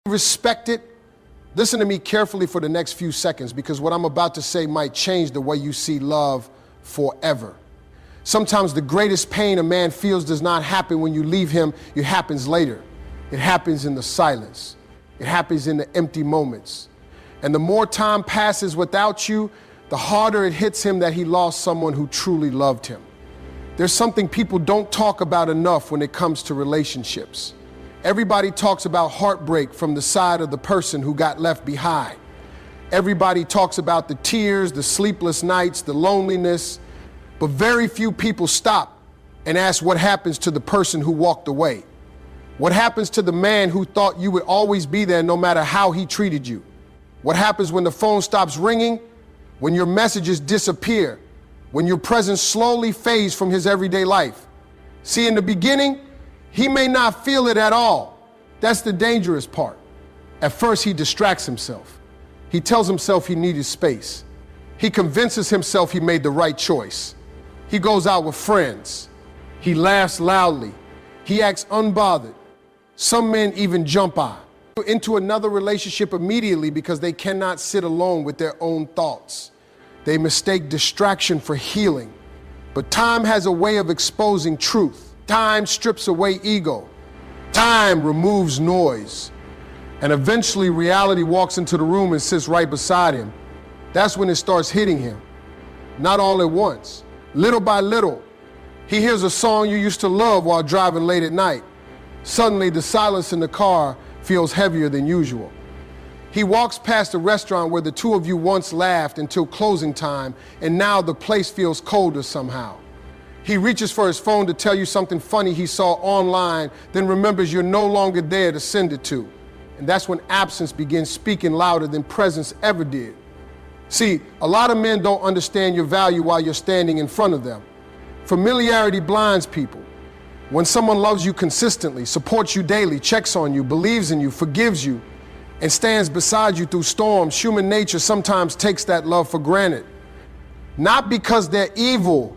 Respect it. Listen to me carefully for the next few seconds, because what I'm about to say might change the way you see love forever. Sometimes the greatest pain a man feels does not happen when you leave him. It happens later. It happens in the silence. It happens in the empty moments. And the more time passes without you, the harder it hits him that he lost someone who truly loved him. There's something people don't talk about enough when it comes to relationships. Everybody talks about heartbreak from the side of the person who got left behind. Everybody talks about the tears, the sleepless nights, the loneliness, but very few people stop and ask what happens to the person who walked away. What happens to the man who thought you would always be there no matter how he treated you? What happens when the phone stops ringing, when your messages disappear, when your presence slowly fades from his everyday life? See, in the beginning, he may not feel it at all. That's the dangerous part. At first, he distracts himself. He tells himself he needed space. He convinces himself he made the right choice. He goes out with friends. He laughs loudly. He acts unbothered. Some men even jump into another relationship immediately because they cannot sit alone with their own thoughts. They mistake distraction for healing. But time has a way of exposing truth. Time strips away ego. Time removes noise. And eventually reality walks into the room and sits right beside him. That's when it starts hitting him. Not all at once. Little by little. He hears a song you used to love while driving late at night. Suddenly the silence in the car feels heavier than usual. He walks past a restaurant where the two of you once laughed until closing time, and now the place feels colder somehow. He reaches for his phone to tell you something funny he saw online, then remembers you're no longer there to send it to. And that's when absence begins speaking louder than presence ever did. See, a lot of men don't understand your value while you're standing in front of them. Familiarity blinds people. When someone loves you consistently, supports you daily, checks on you, believes in you, forgives you, and stands beside you through storms, human nature sometimes takes that love for granted. Not because they're evil,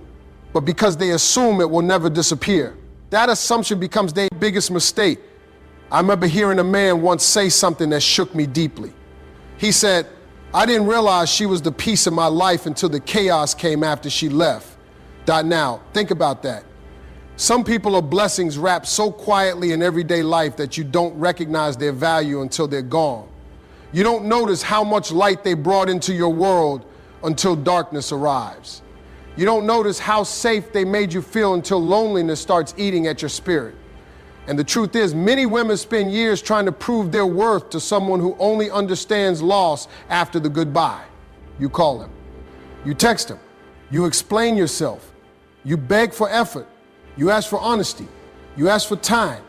but because they assume it will never disappear. That assumption becomes their biggest mistake. I remember hearing a man once say something that shook me deeply. He said, "I didn't realize she was the piece of my life until the chaos came after she left." Now, think about that. Some people are blessings wrapped so quietly in everyday life that you don't recognize their value until they're gone. You don't notice how much light they brought into your world until darkness arrives. You don't notice how safe they made you feel until loneliness starts eating at your spirit. And the truth is, many women spend years trying to prove their worth to someone who only understands loss after the goodbye. You call him. You text him. You explain yourself. You beg for effort. You ask for honesty. You ask for time.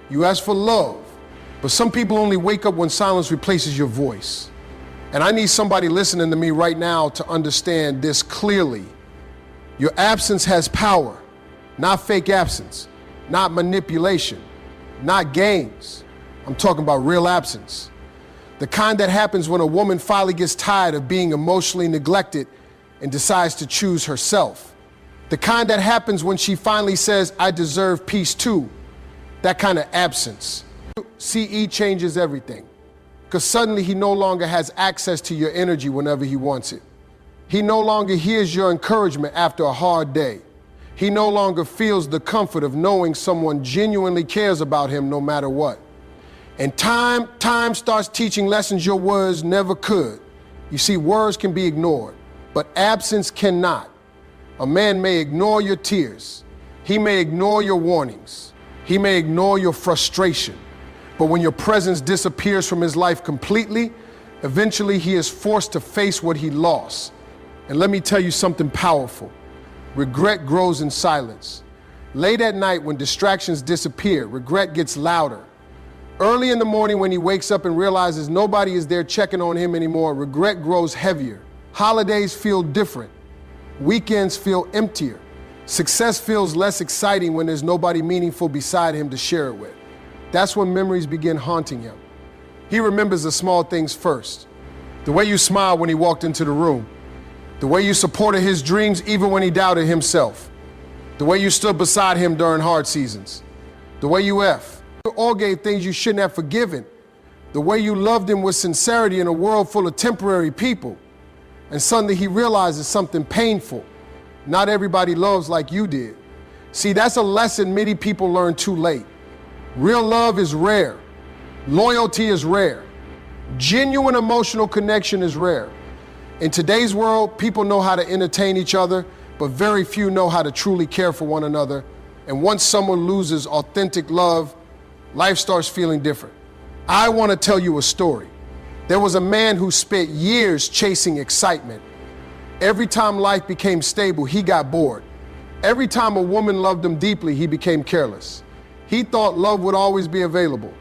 You ask for love. But some people only wake up when silence replaces your voice. And I need somebody listening to me right now to understand this clearly. Your absence has power, not fake absence, not manipulation, not games. I'm talking about real absence. The kind that happens when a woman finally gets tired of being emotionally neglected and decides to choose herself. The kind that happens when she finally says, "I deserve peace too." That kind of absence. CE changes everything, because suddenly he no longer has access to your energy whenever he wants it. He no longer hears your encouragement after a hard day. He no longer feels the comfort of knowing someone genuinely cares about him no matter what. And time starts teaching lessons your words never could. You see, words can be ignored, but absence cannot. A man may ignore your tears. He may ignore your warnings. He may ignore your frustration. But when your presence disappears from his life completely, eventually he is forced to face what he lost. And let me tell you something powerful. Regret grows in silence. Late at night when distractions disappear, regret gets louder. Early in the morning when he wakes up and realizes nobody is there checking on him anymore, regret grows heavier. Holidays feel different. Weekends feel emptier. Success feels less exciting when there's nobody meaningful beside him to share it with. That's when memories begin haunting him. He remembers the small things first. The way you smiled when he walked into the room. The way you supported his dreams even when he doubted himself. The way you stood beside him during hard seasons. The way you all gave things you shouldn't have forgiven. The way you loved him with sincerity in a world full of temporary people. And suddenly he realizes something painful. Not everybody loves like you did. See, that's a lesson many people learn too late. Real love is rare. Loyalty is rare. Genuine emotional connection is rare. In today's world, people know how to entertain each other, but very few know how to truly care for one another. And once someone loses authentic love, life starts feeling different. I want to tell you a story. There was a man who spent years chasing excitement. Every time life became stable, he got bored. Every time a woman loved him deeply, he became careless. He thought love would always be available.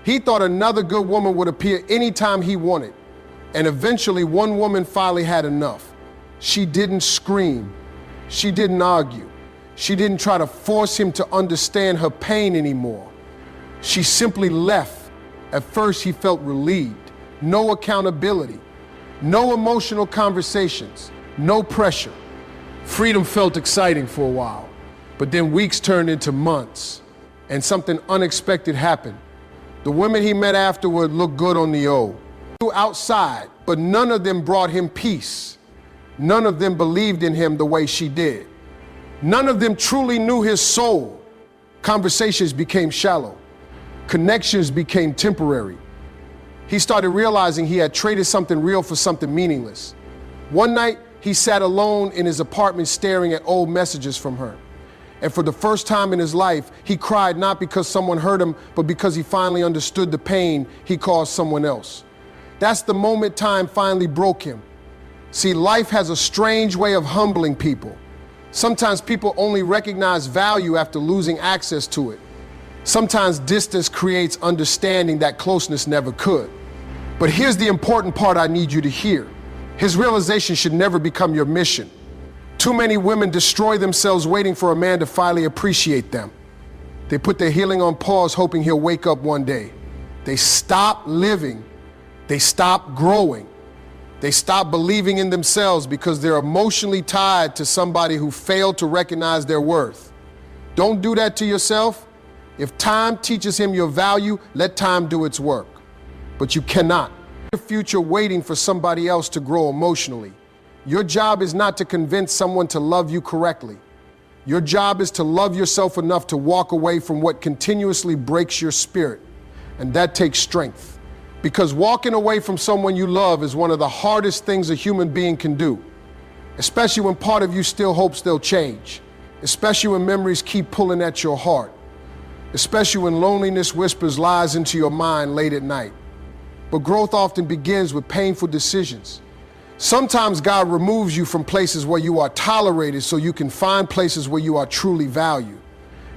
He thought another good woman would appear anytime he wanted. And eventually, one woman finally had enough. She didn't scream. She didn't argue. She didn't try to force him to understand her pain anymore. She simply left. At first, he felt relieved. No accountability. No emotional conversations. No pressure. Freedom felt exciting for a while. But then weeks turned into months. And something unexpected happened. The women he met afterward looked good on the O. Outside, but none of them brought him peace. None of them believed in him the way she did. None of them truly knew his soul. Conversations became shallow. Connections became temporary. He started realizing he had traded something real for something meaningless. One night, he sat alone in his apartment staring at old messages from her. And for the first time in his life, he cried not because someone hurt him, but because he finally understood the pain he caused someone else. That's the moment time finally broke him. See, life has a strange way of humbling people. Sometimes people only recognize value after losing access to it. Sometimes distance creates understanding that closeness never could. But here's the important part I need you to hear. His realization should never become your mission. Too many women destroy themselves waiting for a man to finally appreciate them. They put their healing on pause, hoping he'll wake up one day. They stop living. They stop growing. They stop believing in themselves because they're emotionally tied to somebody who failed to recognize their worth. Don't do that to yourself. If time teaches him your value, let time do its work. But you cannot. Your future waiting for somebody else to grow emotionally. Your job is not to convince someone to love you correctly. Your job is to love yourself enough to walk away from what continuously breaks your spirit. And that takes strength. Because walking away from someone you love is one of the hardest things a human being can do. Especially when part of you still hopes they'll change. Especially when memories keep pulling at your heart. Especially when loneliness whispers lies into your mind late at night. But growth often begins with painful decisions. Sometimes God removes you from places where you are tolerated so you can find places where you are truly valued.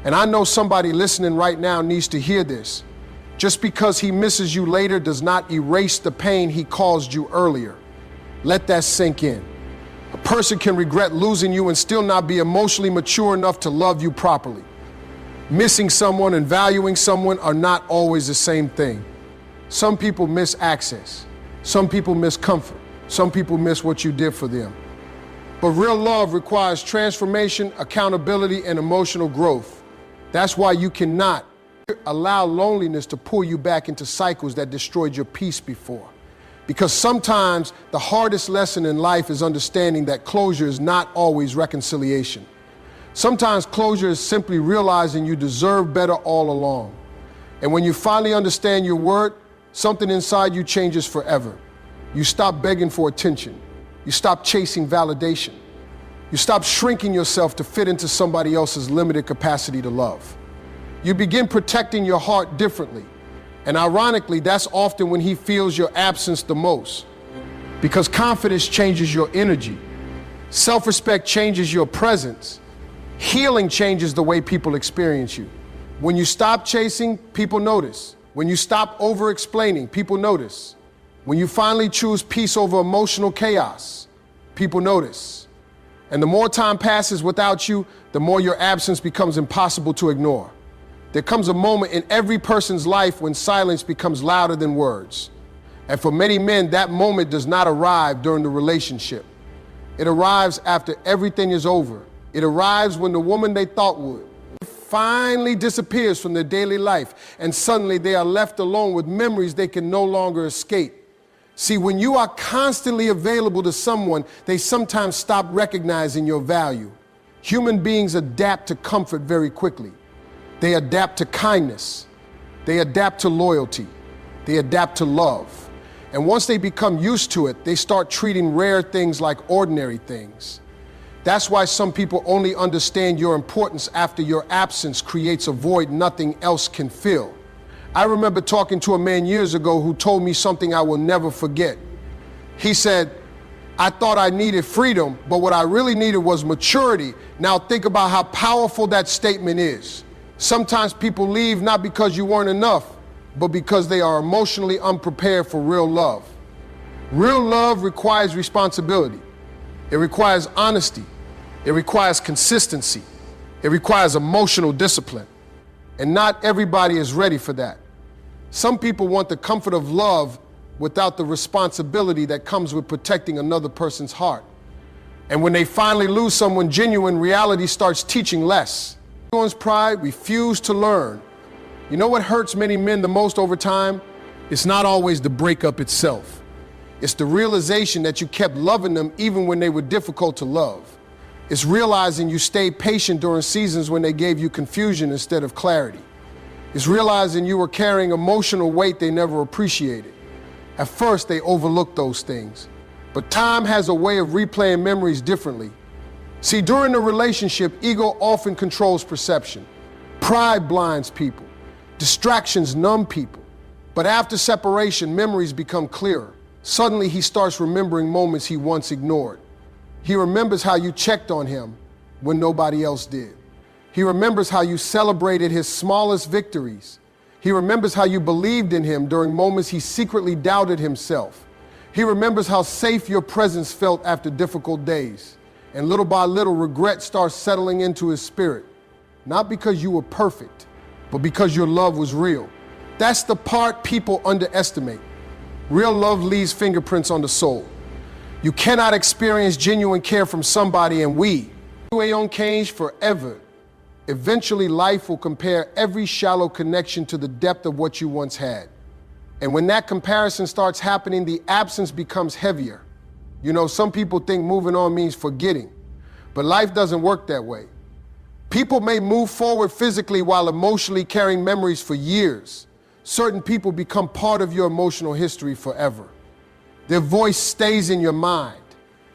And I know somebody listening right now needs to hear this. Just because he misses you later does not erase the pain he caused you earlier. Let that sink in. A person can regret losing you and still not be emotionally mature enough to love you properly. Missing someone and valuing someone are not always the same thing. Some people miss access. Some people miss comfort. Some people miss what you did for them. But real love requires transformation, accountability, and emotional growth. That's why you cannot allow loneliness to pull you back into cycles that destroyed your peace before. Because sometimes the hardest lesson in life is understanding that closure is not always reconciliation. Sometimes closure is simply realizing you deserve better all along. And when you finally understand your worth, something inside you changes forever. You stop begging for attention. You stop chasing validation. You stop shrinking yourself to fit into somebody else's limited capacity to love. You begin protecting your heart differently. And ironically, that's often when he feels your absence the most. Because confidence changes your energy. Self-respect changes your presence. Healing changes the way people experience you. When you stop chasing, people notice. When you stop over-explaining, people notice. When you finally choose peace over emotional chaos, people notice. And the more time passes without you, the more your absence becomes impossible to ignore. There comes a moment in every person's life when silence becomes louder than words. And for many men, that moment does not arrive during the relationship. It arrives after everything is over. It arrives when the woman they thought would finally disappears from their daily life, and suddenly they are left alone with memories they can no longer escape. See, when you are constantly available to someone, they sometimes stop recognizing your value. Human beings adapt to comfort very quickly. They adapt to kindness. They adapt to loyalty. They adapt to love. And once they become used to it, they start treating rare things like ordinary things. That's why some people only understand your importance after your absence creates a void nothing else can fill. I remember talking to a man years ago who told me something I will never forget. He said, "I thought I needed freedom, but what I really needed was maturity." Now think about how powerful that statement is. Sometimes people leave not because you weren't enough, but because they are emotionally unprepared for real love. Real love requires responsibility. It requires honesty. It requires consistency. It requires emotional discipline. And not everybody is ready for that. Some people want the comfort of love without the responsibility that comes with protecting another person's heart. And when they finally lose someone genuine, reality starts teaching less. Everyone's pride refused to learn. You know what hurts many men the most over time? It's not always the breakup itself. It's the realization that you kept loving them even when they were difficult to love. It's realizing you stayed patient during seasons when they gave you confusion instead of clarity. It's realizing you were carrying emotional weight they never appreciated. At first, they overlooked those things. But time has a way of replaying memories differently. See, during a relationship, ego often controls perception. Pride blinds people. Distractions numb people. But after separation, memories become clearer. Suddenly, he starts remembering moments he once ignored. He remembers how you checked on him when nobody else did. He remembers how you celebrated his smallest victories. He remembers how you believed in him during moments he secretly doubted himself. He remembers how safe your presence felt after difficult days. And little by little, regret starts settling into his spirit. Not because you were perfect, but because your love was real. That's the part people underestimate. Real love leaves fingerprints on the soul. You cannot experience genuine care from somebody and we ain't changed forever. Eventually, life will compare every shallow connection to the depth of what you once had. And when that comparison starts happening, the absence becomes heavier. You know, some people think moving on means forgetting, but life doesn't work that way. People may move forward physically while emotionally carrying memories for years. Certain people become part of your emotional history forever. Their voice stays in your mind.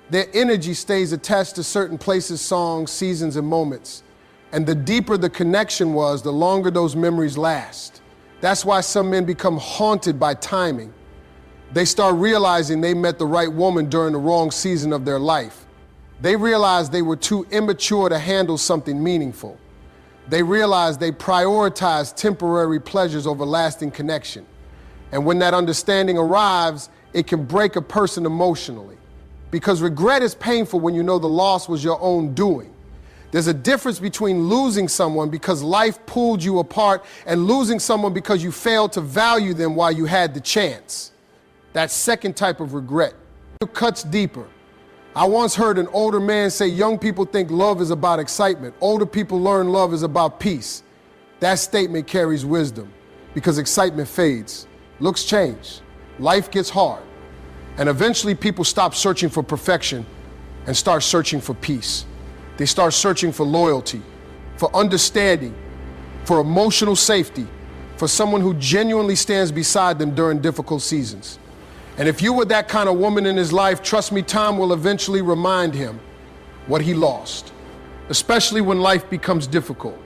Their energy stays attached to certain places, songs, seasons, and moments. And the deeper the connection was, the longer those memories last. That's why some men become haunted by timing. They start realizing they met the right woman during the wrong season of their life. They realize they were too immature to handle something meaningful. They realize they prioritized temporary pleasures over lasting connection. And when that understanding arrives, it can break a person emotionally. Because regret is painful when you know the loss was your own doing. There's a difference between losing someone because life pulled you apart and losing someone because you failed to value them while you had the chance. That second type of regret, it cuts deeper. I once heard an older man say, young people think love is about excitement. Older people learn love is about peace. That statement carries wisdom because excitement fades, looks change, life gets hard. And eventually people stop searching for perfection and start searching for peace. They start searching for loyalty, for understanding, for emotional safety, for someone who genuinely stands beside them during difficult seasons. And if you were that kind of woman in his life, trust me, time will eventually remind him what he lost, especially when life becomes difficult.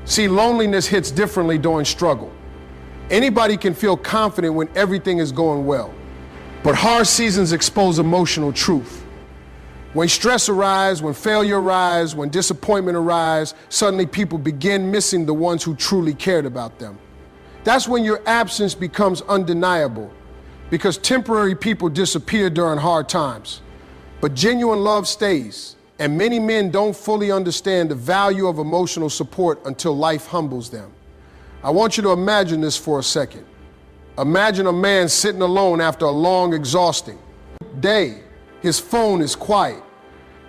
See, loneliness hits differently during struggle. Anybody can feel confident when everything is going well, but hard seasons expose emotional truth. When stress arises, when failure arises, when disappointment arises, suddenly people begin missing the ones who truly cared about them. That's when your absence becomes undeniable, because temporary people disappear during hard times. But genuine love stays, and many men don't fully understand the value of emotional support until life humbles them. I want you to imagine this for a second. Imagine a man sitting alone after a long, exhausting day. His phone is quiet.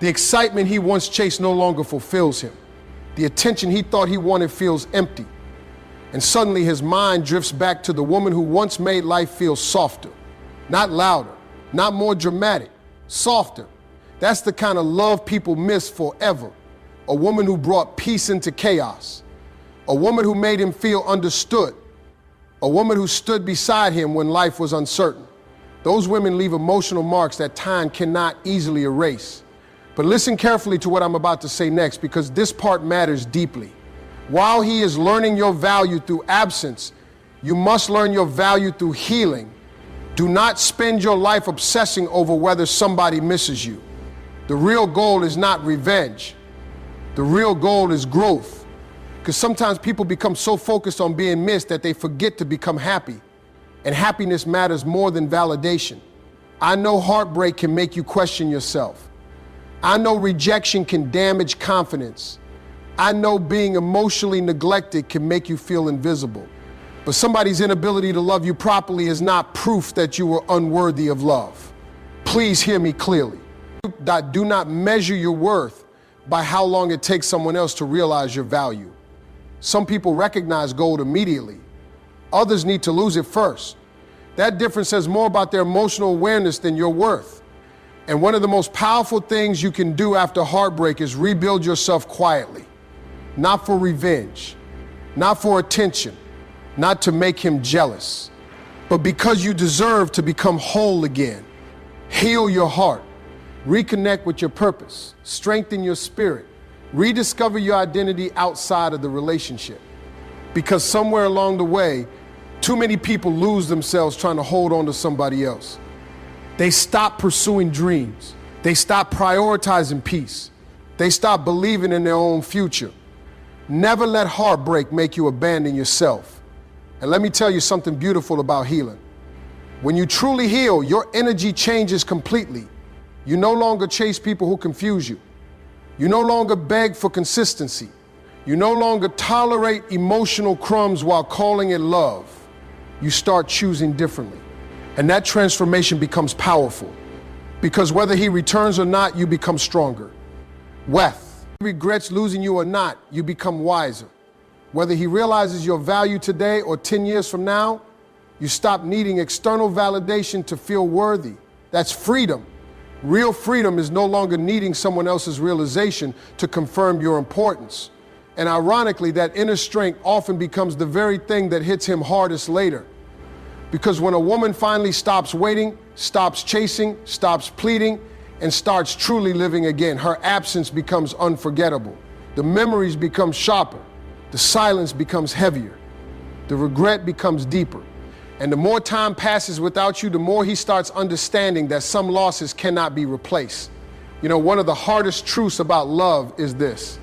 The excitement he once chased no longer fulfills him. The attention he thought he wanted feels empty. And suddenly his mind drifts back to the woman who once made life feel softer, not louder, not more dramatic, softer. That's the kind of love people miss forever. A woman who brought peace into chaos. A woman who made him feel understood. A woman who stood beside him when life was uncertain. Those women leave emotional marks that time cannot easily erase. But listen carefully to what I'm about to say next, because this part matters deeply. While he is learning your value through absence, you must learn your value through healing. Do not spend your life obsessing over whether somebody misses you. The real goal is not revenge. The real goal is growth. Because sometimes people become so focused on being missed that they forget to become happy. And happiness matters more than validation. I know heartbreak can make you question yourself. I know rejection can damage confidence. I know being emotionally neglected can make you feel invisible. But somebody's inability to love you properly is not proof that you were unworthy of love. Please hear me clearly. Do not measure your worth by how long it takes someone else to realize your value. Some people recognize gold immediately. Others need to lose it first. That difference says more about their emotional awareness than your worth. And one of the most powerful things you can do after heartbreak is rebuild yourself quietly. Not for revenge, not for attention, not to make him jealous, but because you deserve to become whole again. Heal your heart, reconnect with your purpose, strengthen your spirit, rediscover your identity outside of the relationship. Because somewhere along the way, too many people lose themselves trying to hold on to somebody else. They stop pursuing dreams. They stop prioritizing peace. They stop believing in their own future. Never let heartbreak make you abandon yourself. And let me tell you something beautiful about healing. When you truly heal, your energy changes completely. You no longer chase people who confuse you. You no longer beg for consistency. You no longer tolerate emotional crumbs while calling it love. You start choosing differently. And that transformation becomes powerful. Because whether he returns or not, you become stronger. Weth regrets losing you or not, you become wiser. Whether he realizes your value today or 10 years from now, you stop needing external validation to feel worthy. That's freedom. Real freedom is no longer needing someone else's realization to confirm your importance. And ironically, that inner strength often becomes the very thing that hits him hardest later. Because when a woman finally stops waiting, stops chasing, stops pleading, and starts truly living again, her absence becomes unforgettable. The memories become sharper. The silence becomes heavier. The regret becomes deeper. And the more time passes without you, the more he starts understanding that some losses cannot be replaced. You know, one of the hardest truths about love is this.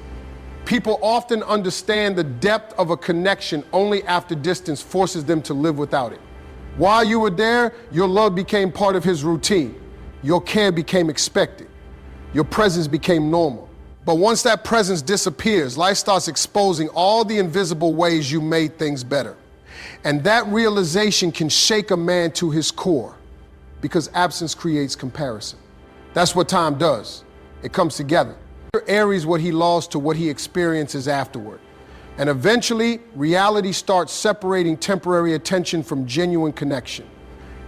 People often understand the depth of a connection only after distance forces them to live without it. While you were there, your love became part of his routine. Your care became expected. Your presence became normal. But once that presence disappears, life starts exposing all the invisible ways you made things better. And that realization can shake a man to his core, because absence creates comparison. That's what time does. It comes together. Aries what he lost to what he experiences afterward. And eventually, reality starts separating temporary attention from genuine connection.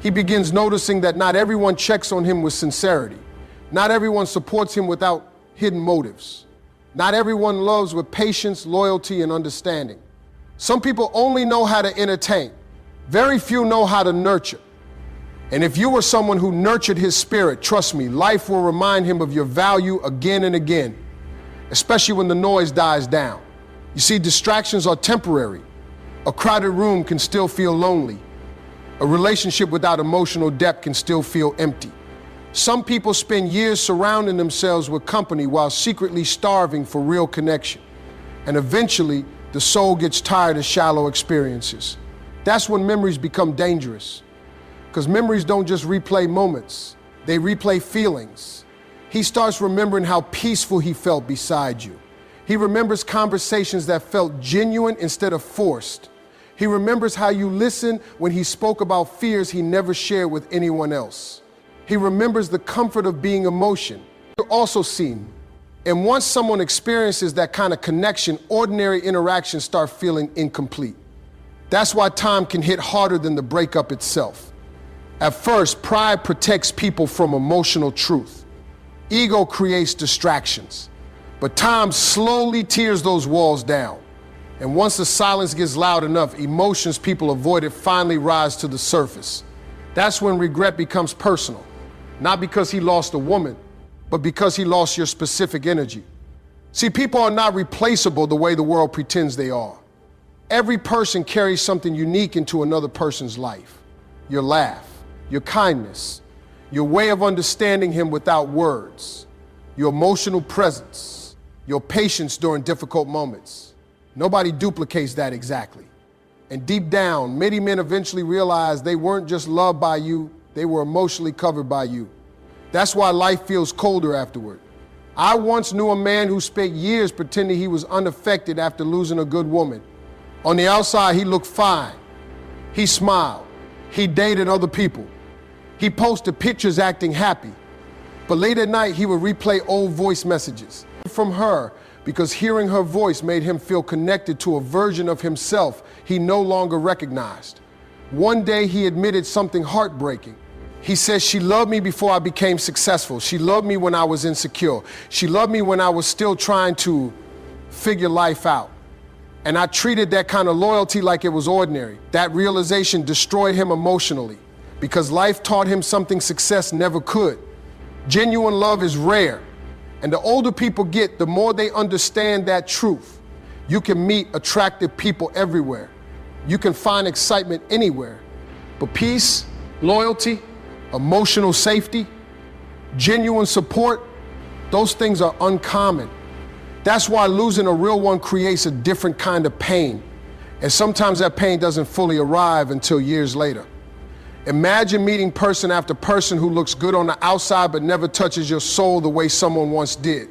He begins noticing that not everyone checks on him with sincerity. Not everyone supports him without hidden motives. Not everyone loves with patience, loyalty, and understanding. Some people only know how to entertain. Very few know how to nurture. And if you were someone who nurtured his spirit, trust me, life will remind him of your value again and again, especially when the noise dies down. You see, distractions are temporary. A crowded room can still feel lonely. A relationship without emotional depth can still feel empty. Some people spend years surrounding themselves with company while secretly starving for real connection. And eventually, the soul gets tired of shallow experiences. That's when memories become dangerous. Because memories don't just replay moments, they replay feelings. He starts remembering how peaceful he felt beside you. He remembers conversations that felt genuine instead of forced. He remembers how you listened when he spoke about fears he never shared with anyone else. He remembers the comfort of being emotion. You're also seen And once someone experiences that kind of connection, ordinary interactions start feeling incomplete. That's why time can hit harder than the breakup itself. At first, pride protects people from emotional truth. Ego creates distractions. But time slowly tears those walls down. And once the silence gets loud enough, emotions people avoided finally rise to the surface. That's when regret becomes personal. Not because he lost a woman, but because he lost your specific energy. See, people are not replaceable the way the world pretends they are. Every person carries something unique into another person's life. Your laugh, your kindness, your way of understanding him without words, your emotional presence, your patience during difficult moments. Nobody duplicates that exactly. And deep down, many men eventually realize they weren't just loved by you, they were emotionally covered by you. That's why life feels colder afterward. I once knew a man who spent years pretending he was unaffected after losing a good woman. On the outside, he looked fine. He smiled. He dated other people. He posted pictures acting happy. But late at night, he would replay old voice messages from her because hearing her voice made him feel connected to a version of himself he no longer recognized. One day, he admitted something heartbreaking. He said, "She loved me before I became successful. She loved me when I was insecure. She loved me when I was still trying to figure life out. And I treated that kind of loyalty like it was ordinary." That realization destroyed him emotionally because life taught him something success never could. Genuine love is rare. And the older people get, the more they understand that truth. You can meet attractive people everywhere. You can find excitement anywhere. But peace, loyalty, emotional safety, genuine support, those things are uncommon. That's why losing a real one creates a different kind of pain. And sometimes that pain doesn't fully arrive until years later. Imagine meeting person after person who looks good on the outside but never touches your soul the way someone once did.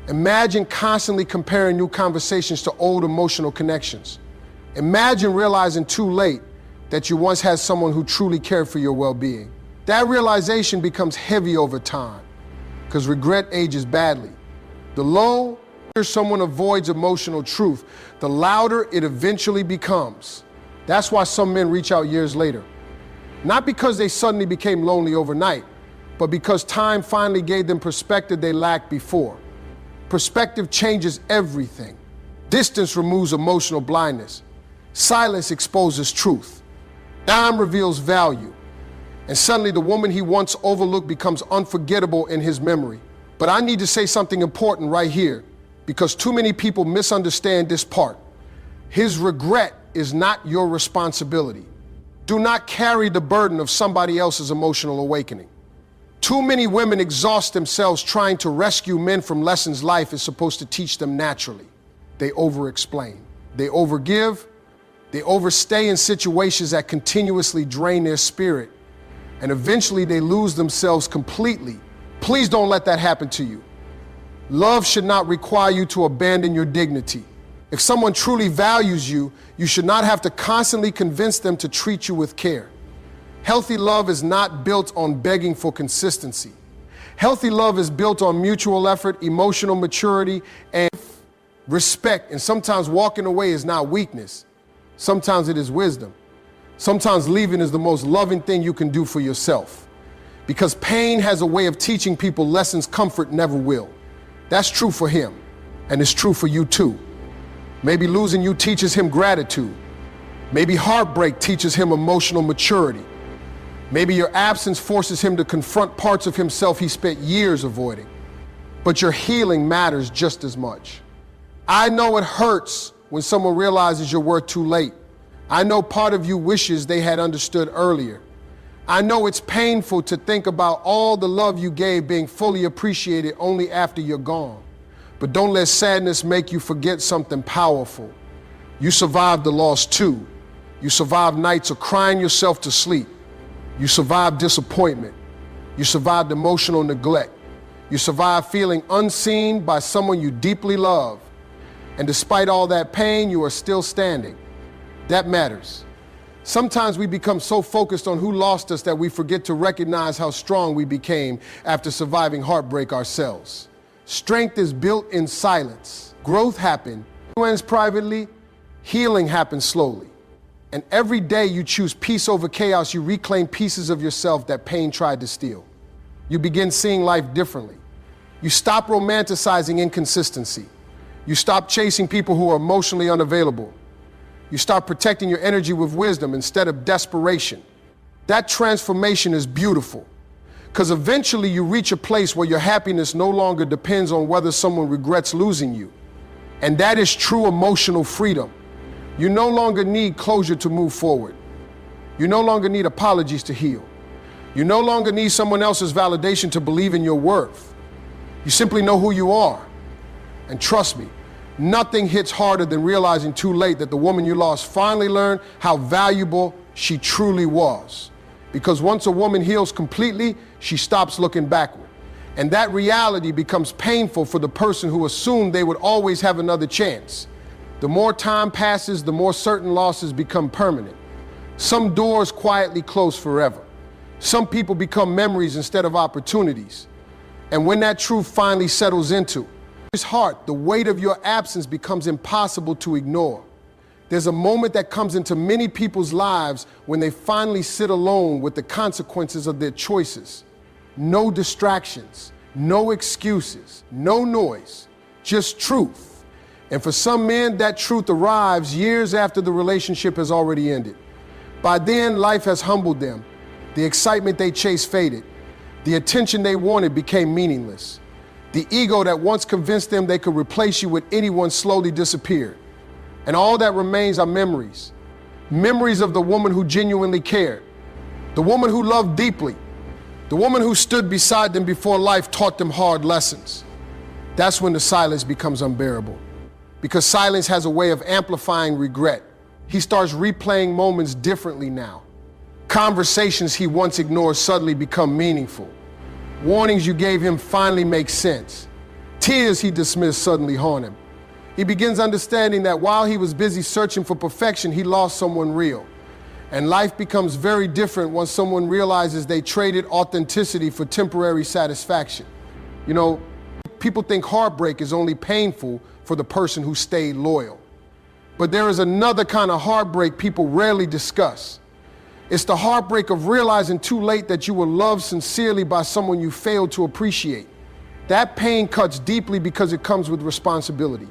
Imagine constantly comparing new conversations to old emotional connections. Imagine realizing too late that you once had someone who truly cared for your well-being. That realization becomes heavy over time because regret ages badly. The longer someone avoids emotional truth, the louder it eventually becomes. That's why some men reach out years later. Not because they suddenly became lonely overnight, but because time finally gave them perspective they lacked before. Perspective changes everything. Distance removes emotional blindness. Silence exposes truth. Time reveals value. And suddenly the woman he once overlooked becomes unforgettable in his memory. But I need to say something important right here, because too many people misunderstand this part. His regret is not your responsibility. Do not carry the burden of somebody else's emotional awakening. Too many women exhaust themselves trying to rescue men from lessons life is supposed to teach them naturally. They over-explain. They overgive. They overstay in situations that continuously drain their spirit. And eventually they lose themselves completely. Please don't let that happen to you. Love should not require you to abandon your dignity. If someone truly values you, you should not have to constantly convince them to treat you with care. Healthy love is not built on begging for consistency. Healthy love is built on mutual effort, emotional maturity, and respect. And sometimes walking away is not weakness. Sometimes it is wisdom. Sometimes leaving is the most loving thing you can do for yourself. Because pain has a way of teaching people lessons comfort never will. That's true for him, and it's true for you too. Maybe losing you teaches him gratitude. Maybe heartbreak teaches him emotional maturity. Maybe your absence forces him to confront parts of himself he spent years avoiding. But your healing matters just as much. I know it hurts when someone realizes your worth too late. I know part of you wishes they had understood earlier. I know it's painful to think about all the love you gave being fully appreciated only after you're gone. But don't let sadness make you forget something powerful. You survived the loss too. You survived nights of crying yourself to sleep. You survived disappointment. You survived emotional neglect. You survived feeling unseen by someone you deeply love. And despite all that pain, you are still standing. That matters. Sometimes we become so focused on who lost us that we forget to recognize how strong we became after surviving heartbreak ourselves. Strength is built in silence. Growth happens privately, healing happens slowly. And every day you choose peace over chaos, you reclaim pieces of yourself that pain tried to steal. You begin seeing life differently. You stop romanticizing inconsistency. You stop chasing people who are emotionally unavailable. You start protecting your energy with wisdom instead of desperation. That transformation is beautiful, because eventually you reach a place where your happiness no longer depends on whether someone regrets losing you. And that is true emotional freedom. You no longer need closure to move forward. You no longer need apologies to heal. You no longer need someone else's validation to believe in your worth. You simply know who you are. And trust me, nothing hits harder than realizing too late that the woman you lost finally learned how valuable she truly was. Because once a woman heals completely, she stops looking backward. And that reality becomes painful for the person who assumed they would always have another chance. The more time passes, the more certain losses become permanent. Some doors quietly close forever. Some people become memories instead of opportunities. And when that truth finally settles into his heart, the weight of your absence becomes impossible to ignore. There's a moment that comes into many people's lives when they finally sit alone with the consequences of their choices. No distractions, no excuses, no noise, just truth. And for some men, that truth arrives years after the relationship has already ended. By then, life has humbled them. The excitement they chased faded. The attention they wanted became meaningless. The ego that once convinced them they could replace you with anyone slowly disappeared. And all that remains are memories. Memories of the woman who genuinely cared. The woman who loved deeply. The woman who stood beside them before life taught them hard lessons. That's when the silence becomes unbearable. Because silence has a way of amplifying regret. He starts replaying moments differently now. Conversations he once ignored suddenly become meaningful. Warnings you gave him finally make sense. Tears he dismissed suddenly haunt him. He begins understanding that while he was busy searching for perfection, he lost someone real. And life becomes very different once someone realizes they traded authenticity for temporary satisfaction. You know, people think heartbreak is only painful for the person who stayed loyal. But there is another kind of heartbreak people rarely discuss. It's the heartbreak of realizing too late that you were loved sincerely by someone you failed to appreciate. That pain cuts deeply because it comes with responsibility.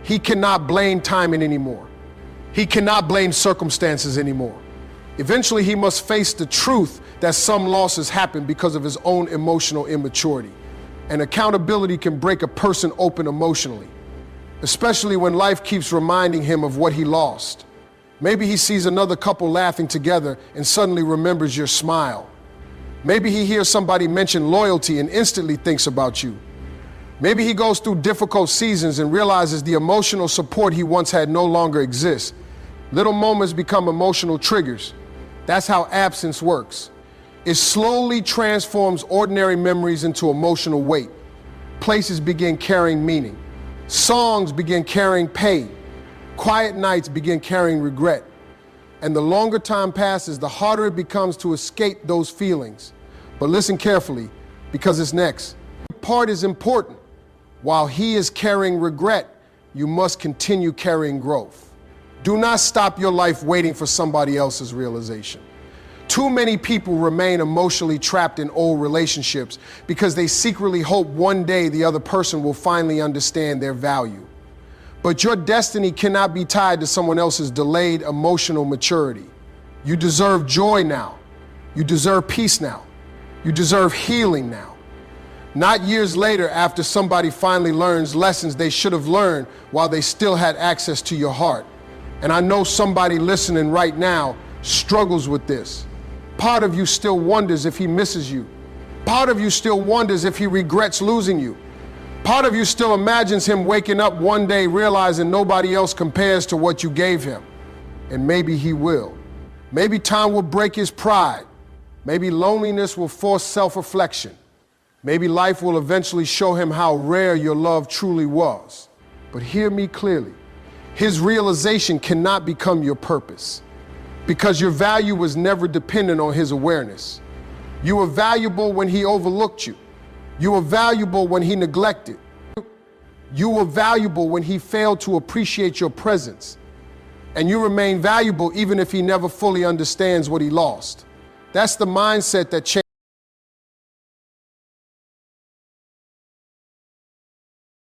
He cannot blame timing anymore. He cannot blame circumstances anymore. Eventually, he must face the truth that some losses happen because of his own emotional immaturity. And accountability can break a person open emotionally, especially when life keeps reminding him of what he lost. Maybe he sees another couple laughing together and suddenly remembers your smile. Maybe he hears somebody mention loyalty and instantly thinks about you. Maybe he goes through difficult seasons and realizes the emotional support he once had no longer exists. Little moments become emotional triggers. That's how absence works. It slowly transforms ordinary memories into emotional weight. Places begin carrying meaning. Songs begin carrying pain. Quiet nights begin carrying regret. And the longer time passes, the harder it becomes to escape those feelings. But listen carefully, because it's next. Part is important. While he is carrying regret, you must continue carrying growth. Do not stop your life waiting for somebody else's realization. Too many people remain emotionally trapped in old relationships because they secretly hope one day the other person will finally understand their value. But your destiny cannot be tied to someone else's delayed emotional maturity. You deserve joy now. You deserve peace now. You deserve healing now. Not years later after somebody finally learns lessons they should have learned while they still had access to your heart. And I know somebody listening right now struggles with this. Part of you still wonders if he misses you. Part of you still wonders if he regrets losing you. Part of you still imagines him waking up one day realizing nobody else compares to what you gave him. And maybe he will. Maybe time will break his pride. Maybe loneliness will force self-reflection. Maybe life will eventually show him how rare your love truly was. But hear me clearly. His realization cannot become your purpose, because your value was never dependent on his awareness. You were valuable when he overlooked you. You were valuable when he neglected. You were valuable when he failed to appreciate your presence. And you remain valuable even if he never fully understands what he lost. That's the mindset that changes.